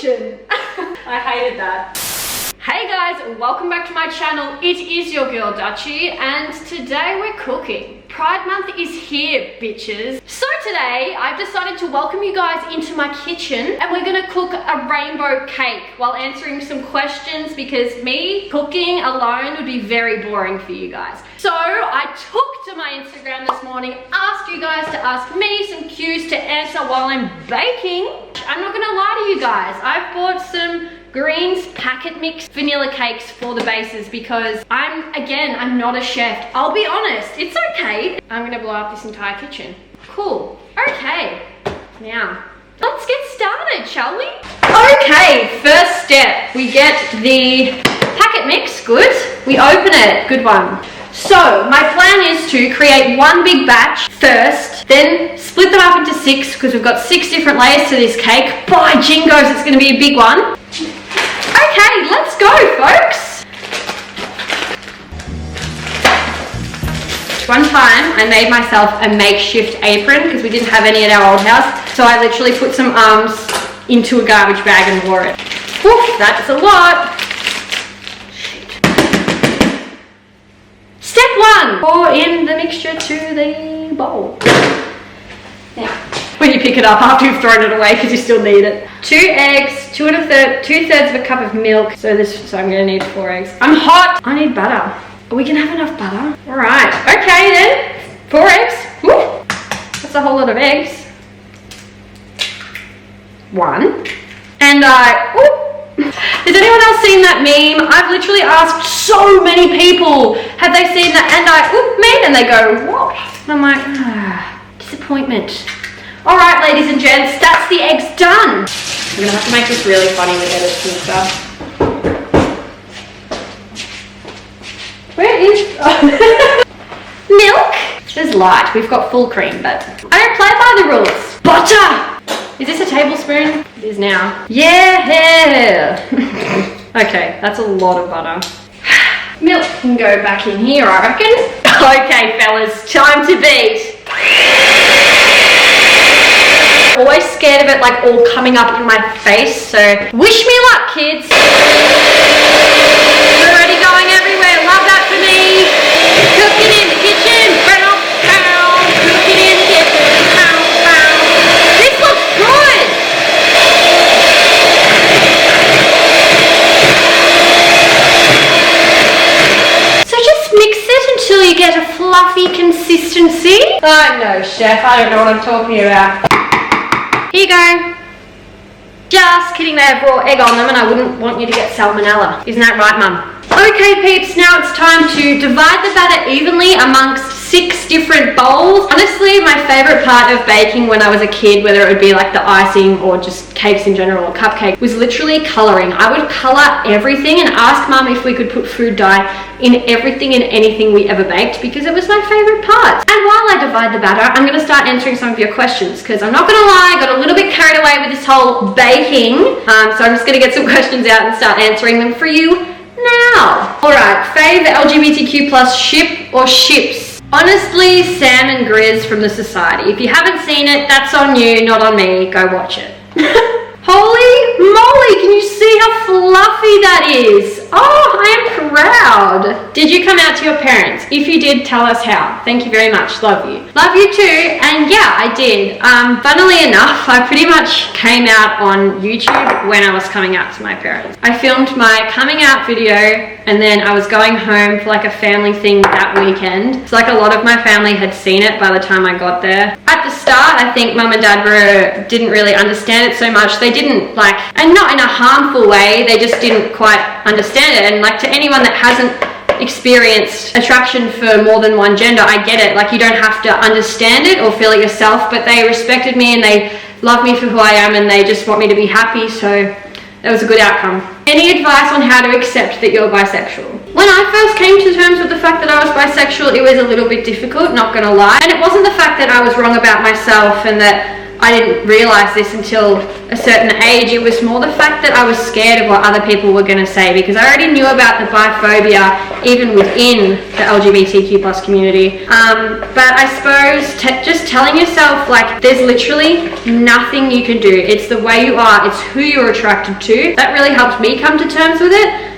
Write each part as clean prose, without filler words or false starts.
kitchen. I hated that. Hey guys, welcome back to my channel. It is your girl Dutchy, and today we're cooking. Pride Month is here, bitches. So today, I've decided to welcome you guys into my kitchen, and we're gonna cook a rainbow cake while answering some questions, because me cooking alone would be very boring for you guys. So I took to my Instagram this morning, asked you guys to ask me some cues to answer while I'm baking. I'm not gonna lie to you guys, I've bought some Greens packet mix vanilla cakes for the bases because I'm not a chef. I'll be honest, it's okay. I'm gonna blow up this entire kitchen. Cool. Okay, now let's get started, shall we? Okay, first step, we get the packet mix, good. We open it, good one. So my plan is to create one big batch first, then split them up into 6 because we've got 6 different layers to this cake. By jingos, it's gonna be a big one. Okay, let's go, folks. One time, I made myself a makeshift apron because we didn't have any at our old house. So I literally put some arms into a garbage bag and wore it. Whew, that's a lot. Step 1, pour in the mixture to the bowl. Now, when you pick it up after you've thrown it away because you still need it. 2 eggs, 2/3 of a cup of milk. So I'm gonna need 4 eggs. I'm hot. I need butter. Are we gonna have enough butter? All right, okay then. 4 eggs. Woo. That's a whole lot of eggs. 1. And has anyone else seen that meme? I've literally asked so many people, have they seen that? And meme, and they go, what? And I'm like, disappointment. All right, ladies and gents, that's the eggs done. I'm gonna have to make this really funny with edits and stuff. Where is milk? There's light. We've got full cream, but I don't play by the rules. Butter. Is this a tablespoon? It is now. Yeah. Okay, that's a lot of butter. Milk can go back in here, I reckon. Okay, fellas, time to beat. Always scared of it like all coming up in my face, so wish me luck, kids. Already going everywhere, love that for me. Cooking in the kitchen, pow, pow. Cooking in the kitchen, pow, pow. This looks good. So just mix it until you get a fluffy consistency. I'm no chef, I don't know what I'm talking about. Here you go. Just kidding, they have raw egg on them and I wouldn't want you to get salmonella. Isn't that right, Mum? Okay, peeps, now it's time to divide the batter evenly amongst 6 different bowls. Honestly, my favorite part of baking when I was a kid, whether it would be like the icing or just cakes in general or cupcake, was literally coloring. I would color everything and ask Mum if we could put food dye in everything and anything we ever baked because it was my favorite part. And while I divide the batter, I'm going to start answering some of your questions because I'm not going to lie, I got a little bit carried away with this whole baking. So I'm just going to get some questions out and start answering them for you now. Alright, fave LGBTQ plus ship or ships? Honestly, Sam and Grizz from The Society. If you haven't seen it, that's on you, not on me. Go watch it. Holy moly, can you see how fluffy that is? Oh, I am proud. Did you come out to your parents? If you did, tell us how. Thank you very much. Love you. Love you too. And yeah, I did. Funnily enough, I pretty much came out on YouTube when I was coming out to my parents. I filmed my coming out video and then I was going home for like a family thing that weekend. It's like a lot of my family had seen it by the time I got there. At the start, I think Mum and Dad didn't really understand it so much. They didn't like, and not in a harmful way, they just didn't quite understand it. And like to anyone that hasn't experienced attraction for more than one gender, I get it. Like you don't have to understand it or feel it yourself, but they respected me and they love me for who I am and they just want me to be happy, so that was a good outcome. Any advice on how to accept that you're bisexual? When I first came to terms with the fact that I was bisexual, it was a little bit difficult, not gonna lie. And it wasn't the fact that I was wrong about myself and that I didn't realize this until a certain age. It was more the fact that I was scared of what other people were going to say, because I already knew about the biphobia even within the LGBTQ+ community. But I suppose just telling yourself, like, there's literally nothing you can do. It's the way you are, it's who you're attracted to. That really helped me come to terms with it.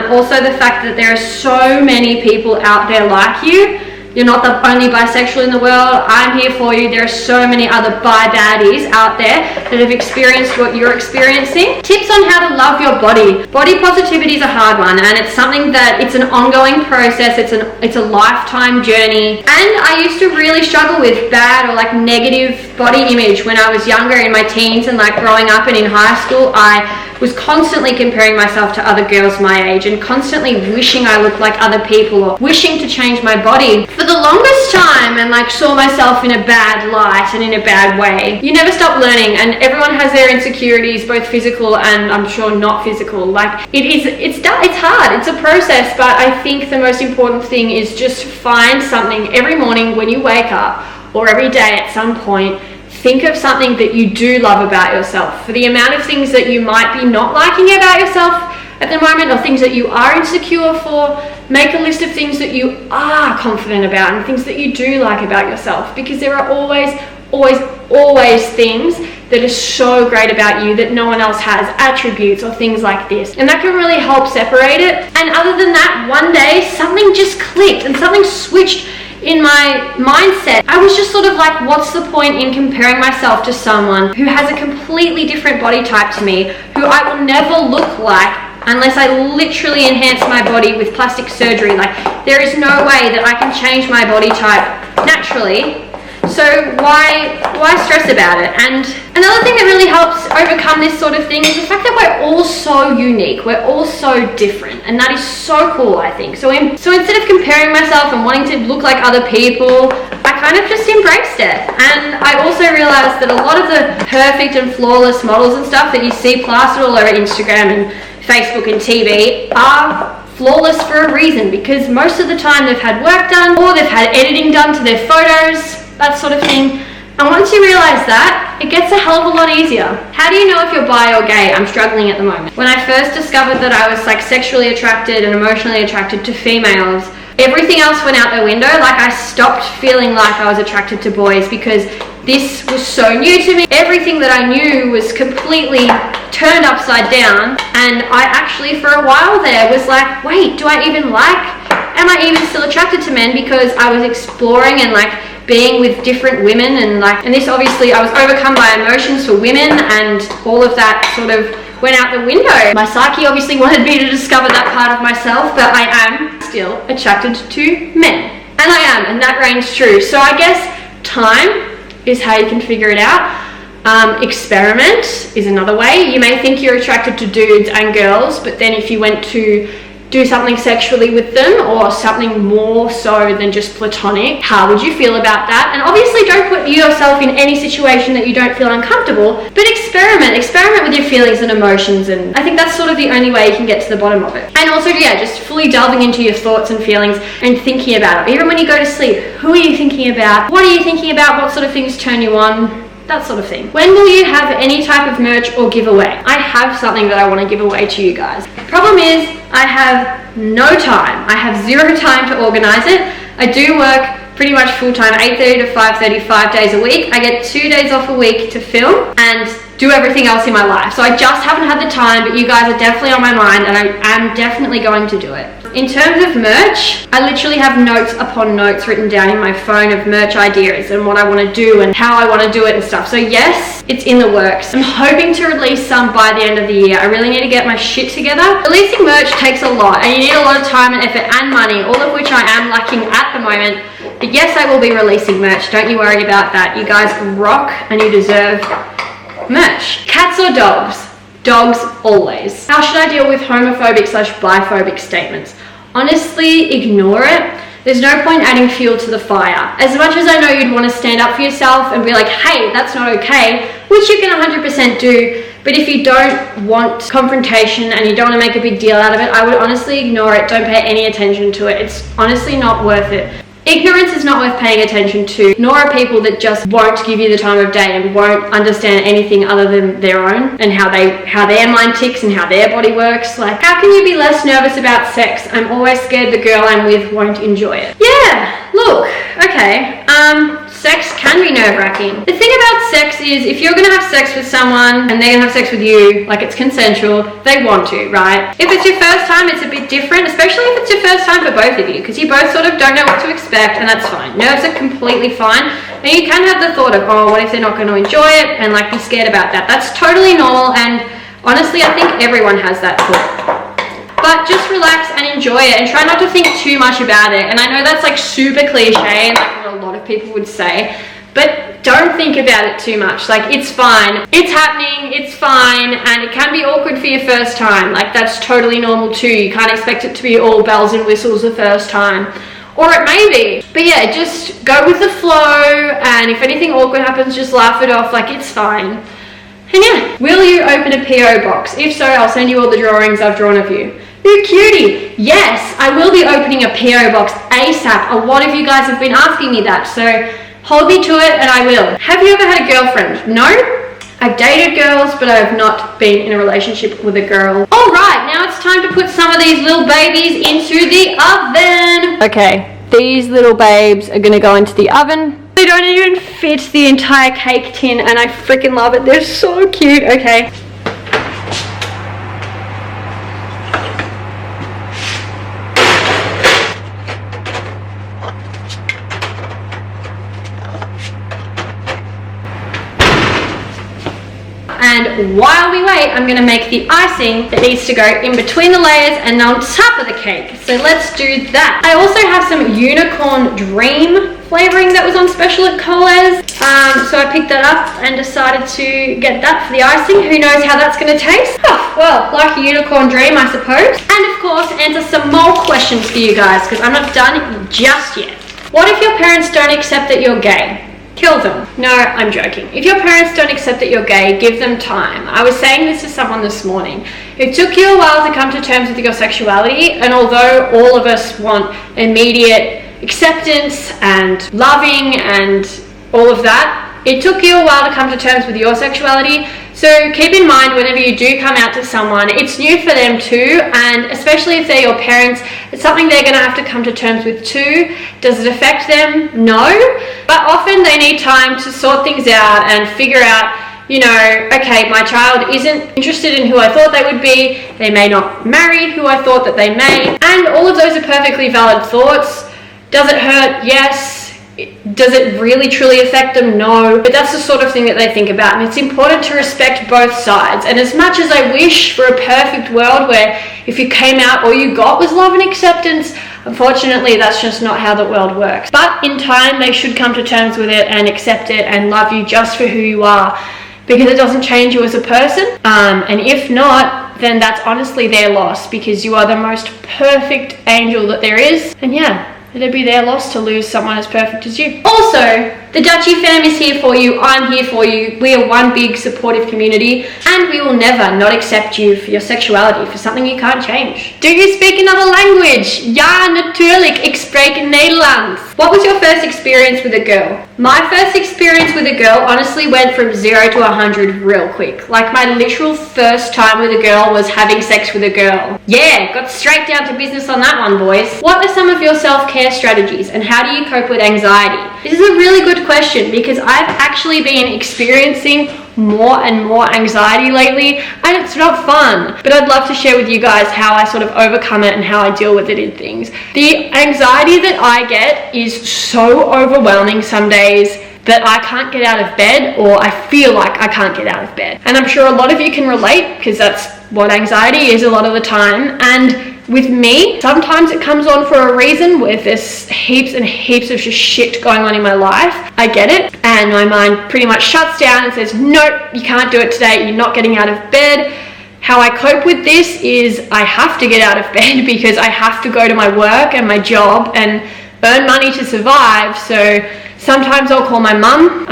Also the fact that there are so many people out there like you. You're not the only bisexual in the world. I'm here for you. There are so many other bi baddies out there that have experienced what you're experiencing. Tips on how to love your body. Body positivity is a hard one, and it's something that it's an ongoing process. It's a lifetime journey. And I used to really struggle with bad or like negative body image when I was younger, in my teens and like growing up and in high school. I was constantly comparing myself to other girls my age and constantly wishing I looked like other people or wishing to change my body for the longest time, and like saw myself in a bad light and in a bad way. You never stop learning, and everyone has their insecurities, both physical and I'm sure not physical. Like it's hard, it's a process, but I think the most important thing is just find something every morning when you wake up, or every day at some point. Think of something that you do love about yourself. For the amount of things that you might be not liking about yourself at the moment, or things that you are insecure for, make a list of things that you are confident about and things that you do like about yourself, because there are always things that are so great about you that no one else has, attributes or things like this, and that can really help separate it. And other than that, one day something just clicked and something switched in my mindset. I was just sort of like, what's the point in comparing myself to someone who has a completely different body type to me, who I will never look like unless I literally enhance my body with plastic surgery. Like, there is no way that I can change my body type naturally. So why stress about it? And another thing that really helps overcome this sort of thing is the fact that we're all so unique. We're all so different, and that is so cool, I think. So instead of comparing myself and wanting to look like other people, I kind of just embraced it. And I also realized that a lot of the perfect and flawless models and stuff that you see plastered all over Instagram and Facebook and TV are flawless for a reason, because most of the time they've had work done, or they've had editing done to their photos, that sort of thing. And once you realize that, it gets a hell of a lot easier. How do you know if you're bi or gay? I'm struggling at the moment. When I first discovered that I was like sexually attracted and emotionally attracted to females, everything else went out the window. Like, I stopped feeling like I was attracted to boys because this was so new to me. Everything that I knew was completely turned upside down, and I actually for a while there was like, wait, am I even still attracted to men? Because I was exploring and like being with different women, and this obviously, I was overcome by emotions for women, and all of that sort of went out the window. My psyche obviously wanted me to discover that part of myself, but I am still attracted to men, and I am, and that reigns true. So I guess time is how you can figure it out. Experiment is another way. You may think you're attracted to dudes and girls, but then if you went to do something sexually with them, or something more so than just platonic, how would you feel about that? And obviously don't put yourself in any situation that you don't feel uncomfortable, but experiment with your feelings and emotions, and I think that's sort of the only way you can get to the bottom of it. And also, yeah, just fully delving into your thoughts and feelings and thinking about it. Even when you go to sleep, who are you thinking about? What are you thinking about? What sort of things turn you on? That sort of thing. When will you have any type of merch or giveaway? I have something that I want to give away to you guys. The problem is I have no time. I have zero time to organize it. I do work pretty much full-time, 8:30 to 5:30, 5 days a week. I get 2 days off a week to film and do everything else in my life. So I just haven't had the time, but you guys are definitely on my mind, and I am definitely going to do it. In terms of merch, I literally have notes upon notes written down in my phone of merch ideas and what I want to do and how I want to do it and stuff. So yes, it's in the works. I'm hoping to release some by the end of the year. I really need to get my shit together. Releasing merch takes a lot, and you need a lot of time and effort and money, all of which I am lacking at the moment. But yes, I will be releasing merch. Don't you worry about that. You guys rock, and you deserve merch. Cats or dogs? Dogs always. How should I deal with homophobic/biphobic statements? Honestly, ignore it. There's no point adding fuel to the fire. As much as I know you'd want to stand up for yourself and be like, hey, that's not okay, which you can 100% do, but if you don't want confrontation and you don't want to make a big deal out of it, I would honestly ignore it. Don't pay any attention to it. It's honestly not worth it. Ignorance is not worth paying attention to, nor are people that just won't give you the time of day and won't understand anything other than their own and how their mind ticks and how their body works. Like, how can you be less nervous about sex? I'm always scared the girl I'm with won't enjoy it. Yeah, look, okay, sex can be nerve-wracking. The thing about sex is, if you're gonna have sex with someone and they're gonna have sex with you, like it's consensual, they want to, right? If it's your first time, it's a bit different, especially if it's your first time for both of you, because you both sort of don't know what to expect, and that's fine. Nerves are completely fine, and you can have the thought of, oh, what if they're not gonna enjoy it, and like be scared about that. That's totally normal, and honestly, I think everyone has that thought. But just relax and enjoy it and try not to think too much about it. And I know that's like super cliche and like what a lot of people would say, but don't think about it too much. Like, it's fine. It's happening, it's fine, and it can be awkward for your first time. Like, that's totally normal too. You can't expect it to be all bells and whistles the first time. Or it may be. But yeah, just go with the flow, and if anything awkward happens, just laugh it off like it's fine. And yeah, will you open a PO box? If so, I'll send you all the drawings I've drawn of you. Ooh, cutie. Yes, I will be opening a PO box ASAP. A lot of you guys have been asking me that, so hold me to it and I will. Have you ever had a girlfriend? No? I've dated girls, but I have not been in a relationship with a girl. All right, now it's time to put some of these little babies into the oven. Okay, these little babes are gonna go into the oven. They don't even fit the entire cake tin, and I freaking love it. They're so cute. Okay. And while we wait, I'm going to make the icing that needs to go in between the layers and on top of the cake. So let's do that. I also have some Unicorn Dream flavoring that was on special at Coles. So I picked that up and decided to get that for the icing. Who knows how that's going to taste? Oh, well, like a Unicorn Dream, I suppose. And of course, answer some more questions for you guys, because I'm not done just yet. What if your parents don't accept that you're gay? Kill them. No, I'm joking. If your parents don't accept that you're gay, give them time. I was saying this to someone this morning. It took you a while to come to terms with your sexuality, and although all of us want immediate acceptance and loving and all of that, it took you a while to come to terms with your sexuality. So keep in mind, whenever you do come out to someone, it's new for them too, and especially if they're your parents, it's something they're going to have to come to terms with too. Does it affect them? No. But often they need time to sort things out and figure out, you know, okay, my child isn't interested in who I thought they would be. They may not marry who I thought that they may. And all of those are perfectly valid thoughts. Does it hurt? Yes. Does it really truly affect them? No. But that's the sort of thing that they think about, and it's important to respect both sides. And as much as I wish for a perfect world where if you came out all you got was love and acceptance, unfortunately that's just not how the world works. But in time they should come to terms with it and accept it and love you just for who you are, because it doesn't change you as a person. And if not, then that's honestly their loss, because you are the most perfect angel that there is. And yeah, it'd be their loss to lose someone as perfect as you. Also, the Dutchy fam is here for you. I'm here for you. We are one big supportive community, and we will never not accept you for your sexuality, for something you can't change. Do you speak another language? Ja, natuurlijk. Ik spreek Nederlands. What was your first experience with a girl? My first experience with a girl honestly went from 0 to 100 real quick. Like, my literal first time with a girl was having sex with a girl. Yeah, got straight down to business on that one, boys. What are some of your self-care strategies, and how do you cope with anxiety? This is a really good question, because I've actually been experiencing more and more anxiety lately, and it's not fun. But I'd love to share with you guys how I sort of overcome it and how I deal with it in things. The anxiety that I get is so overwhelming some days that I can't get out of bed, or I feel like I can't get out of bed. And I'm sure a lot of you can relate, because that's what anxiety is a lot of the time. And with me, sometimes it comes on for a reason where there's heaps and heaps of just shit going on in my life. I get it, and my mind pretty much shuts down and says, nope, you can't do it today, you're not getting out of bed. How I cope with this is I have to get out of bed, because I have to go to my work and my job and earn money to survive. So sometimes I'll call my mum.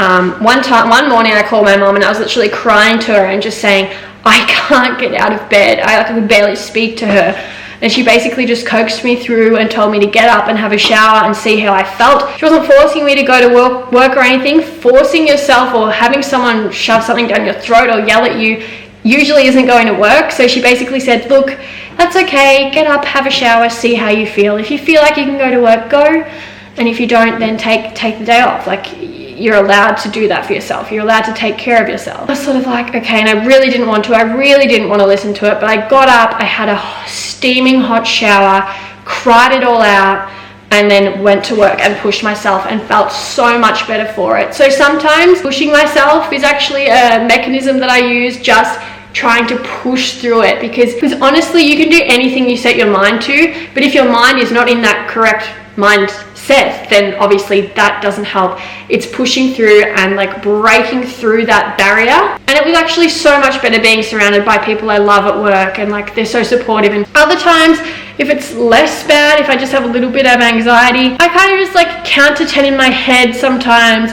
One morning I called my mum, and I was literally crying to her and just saying, I can't get out of bed. I could barely speak to her. and she basically just coaxed me through and told me to get up and have a shower and see how I felt. She wasn't forcing me to go to work or anything. Forcing yourself or having someone shove something down your throat or yell at you usually isn't going to work. So she basically said, look, that's okay, get up, have a shower, see how you feel. If you feel like you can go to work, go, and if you don't, then take the day off. Like, you're allowed to do that for yourself. You're allowed to take care of yourself. I was sort of like, okay, and I really didn't want to listen to it, but I got up, I had a steaming hot shower, cried it all out, and then went to work and pushed myself and felt so much better for it. So sometimes pushing myself is actually a mechanism that I use, just trying to push through it, because honestly, you can do anything you set your mind to, but if your mind is not in that correct mindset, then obviously that doesn't help. It's pushing through and like breaking through that barrier. And it was actually so much better being surrounded by people I love at work, and like they're so supportive. And other times, if it's less bad, if I just have a little bit of anxiety, I kind of just like count to 10 in my head sometimes.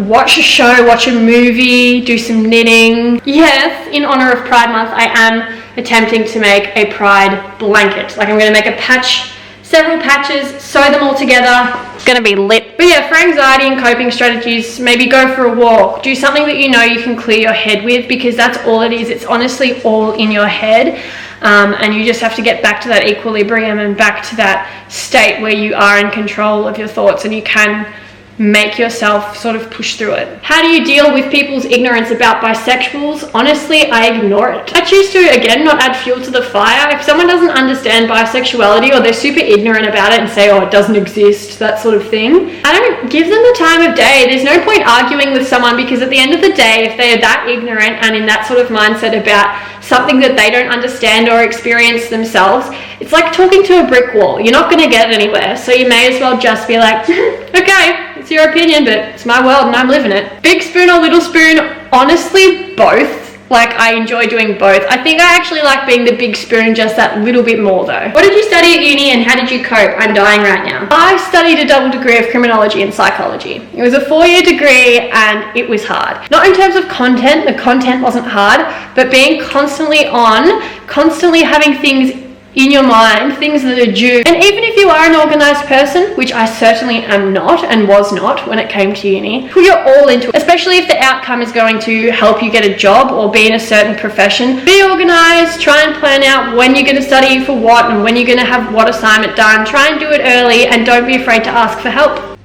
Watch a show, watch a movie, do some knitting. Yes, in honor of Pride Month, I am attempting to make a Pride blanket. Like, I'm going to make a patch, several patches, sew them all together. It's going to be lit. But yeah, for anxiety and coping strategies, maybe go for a walk. Do something that you know you can clear your head with, because that's all it is. It's honestly all in your head. And you just have to get back to that equilibrium and back to that state where you are in control of your thoughts and you can make yourself sort of push through it. How do you deal with people's ignorance about bisexuals? Honestly, I ignore it. I choose to, again, not add fuel to the fire. If someone doesn't understand bisexuality, or they're super ignorant about it and say, oh, it doesn't exist, that sort of thing, I don't give them the time of day. There's no point arguing with someone, because at the end of the day, if they are that ignorant and in that sort of mindset about something that they don't understand or experience themselves, it's like talking to a brick wall. You're not going to get anywhere. So you may as well just be like, okay, it's your opinion, but it's my world and I'm living it. Big spoon or little spoon? Honestly, both. Like, I enjoy doing both. I think I actually like being the big spoon just that little bit more though. What did you study at uni and how did you cope? I'm dying right now. I studied a double degree of criminology and psychology. It was a 4-year degree and it was hard. Not in terms of content, the content wasn't hard, but being constantly on, constantly having things in your mind, things that are due. And even if you are an organized person, which I certainly am not and was not when it came to uni, put your all into it, especially if the outcome is going to help you get a job or be in a certain profession. Be organized, try and plan out when you're going to study for what and when you're going to have what assignment done. Try and do it early and don't be afraid to ask for help.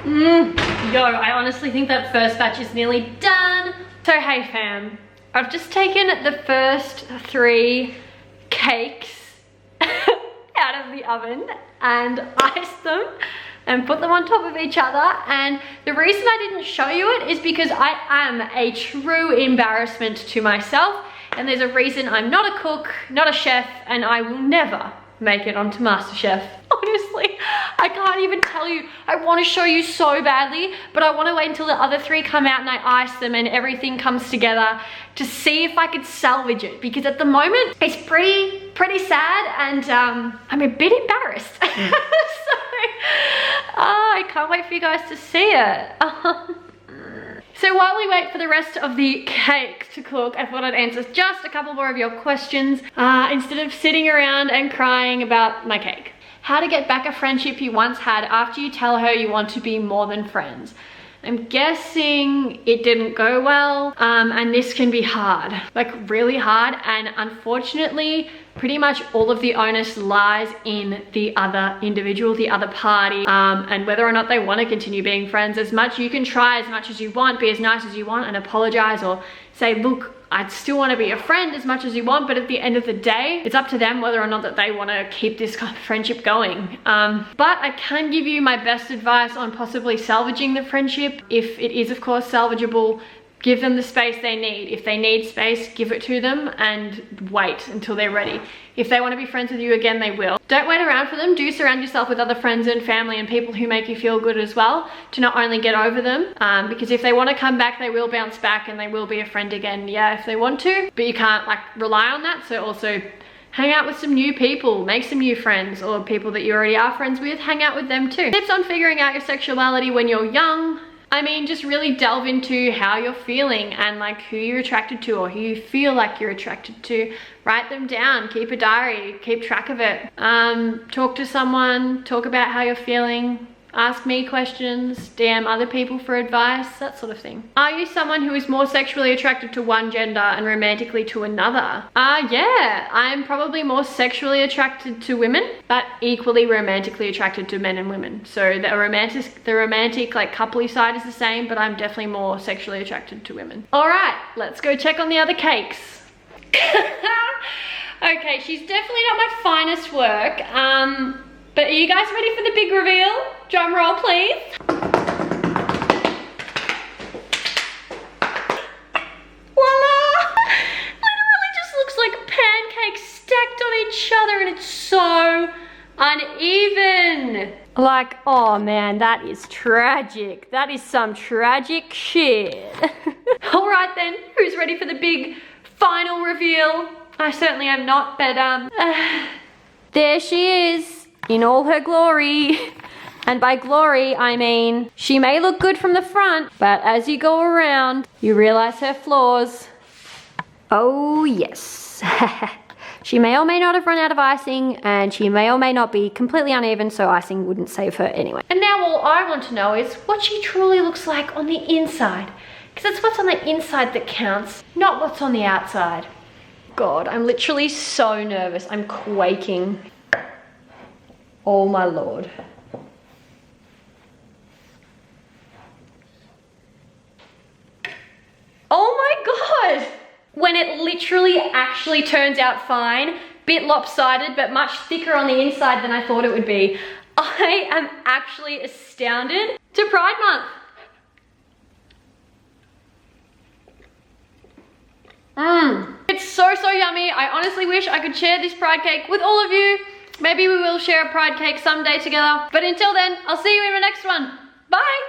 Yo, I honestly think that first batch is nearly done. So hey fam, I've just taken the first 3 cakes out of the oven and iced them and put them on top of each other. And the reason I didn't show you it is because I am a true embarrassment to myself, and there's a reason I'm not a cook, not a chef, and I will never make it onto MasterChef. Honestly, I can't even tell you. I want to show you so badly, but I want to wait until the other 3 come out and I ice them and everything comes together to see if I could salvage it, because at the moment it's pretty sad and I'm a bit embarrassed. So I can't wait for you guys to see it. So while we wait for the rest of the cake to cook, I thought I'd answer just a couple more of your questions instead of sitting around and crying about my cake. How to get back a friendship you once had after you tell her you want to be more than friends. I'm guessing it didn't go well, and this can be hard, like really hard, and unfortunately pretty much all of the onus lies in the other individual, the other party, and whether or not they want to continue being friends. As much you can try as much as you want, be as nice as you want and apologize, or say, look, I'd still want to be a friend as much as you want, but at the end of the day, it's up to them whether or not that they want to keep this kind of friendship going. But I can give you my best advice on possibly salvaging the friendship. If it is, of course, salvageable, give them the space they need. If they need space, give it to them and wait until they're ready. If they want to be friends with you again, they will. Don't wait around for them. Do surround yourself with other friends and family and people who make you feel good as well, to not only get over them, because if they want to come back, they will bounce back and they will be a friend again, yeah, if they want to, but you can't like rely on that. So also hang out with some new people, make some new friends, or people that you already are friends with, hang out with them too. Tips on figuring out your sexuality when you're young. I mean, just really delve into how you're feeling and like who you're attracted to or who you feel like you're attracted to. Write them down, keep a diary, keep track of it. Talk to someone, talk about how you're feeling. Ask me questions, DM other people for advice, that sort of thing. Are you someone who is more sexually attracted to one gender and romantically to another? Yeah, I'm probably more sexually attracted to women, but equally romantically attracted to men and women. So the romantic like coupley side is the same, but I'm definitely more sexually attracted to women. All right, let's go check on the other cakes. Okay, she's definitely not my finest work. But are you guys ready for the big reveal? Drum roll, please. Voila! Literally just looks like pancakes stacked on each other and it's so uneven. Like, oh man, that is tragic. That is some tragic shit. All right then, who's ready for the big final reveal? I certainly am not, but there she is. In all her glory. And by glory, I mean, she may look good from the front, but as you go around, you realize her flaws. Oh yes. She may or may not have run out of icing, and she may or may not be completely uneven, so icing wouldn't save her anyway. And now all I want to know is what she truly looks like on the inside. Because it's what's on the inside that counts, not what's on the outside. God, I'm literally so nervous. I'm quaking. Oh my Lord. Oh my God! When it literally actually turns out fine, bit lopsided, but much thicker on the inside than I thought it would be. I am actually astounded. To Pride Month. It's so yummy. I honestly wish I could share this Pride cake with all of you. Maybe we will share a Pride cake someday together. But until then, I'll see you in the next one. Bye!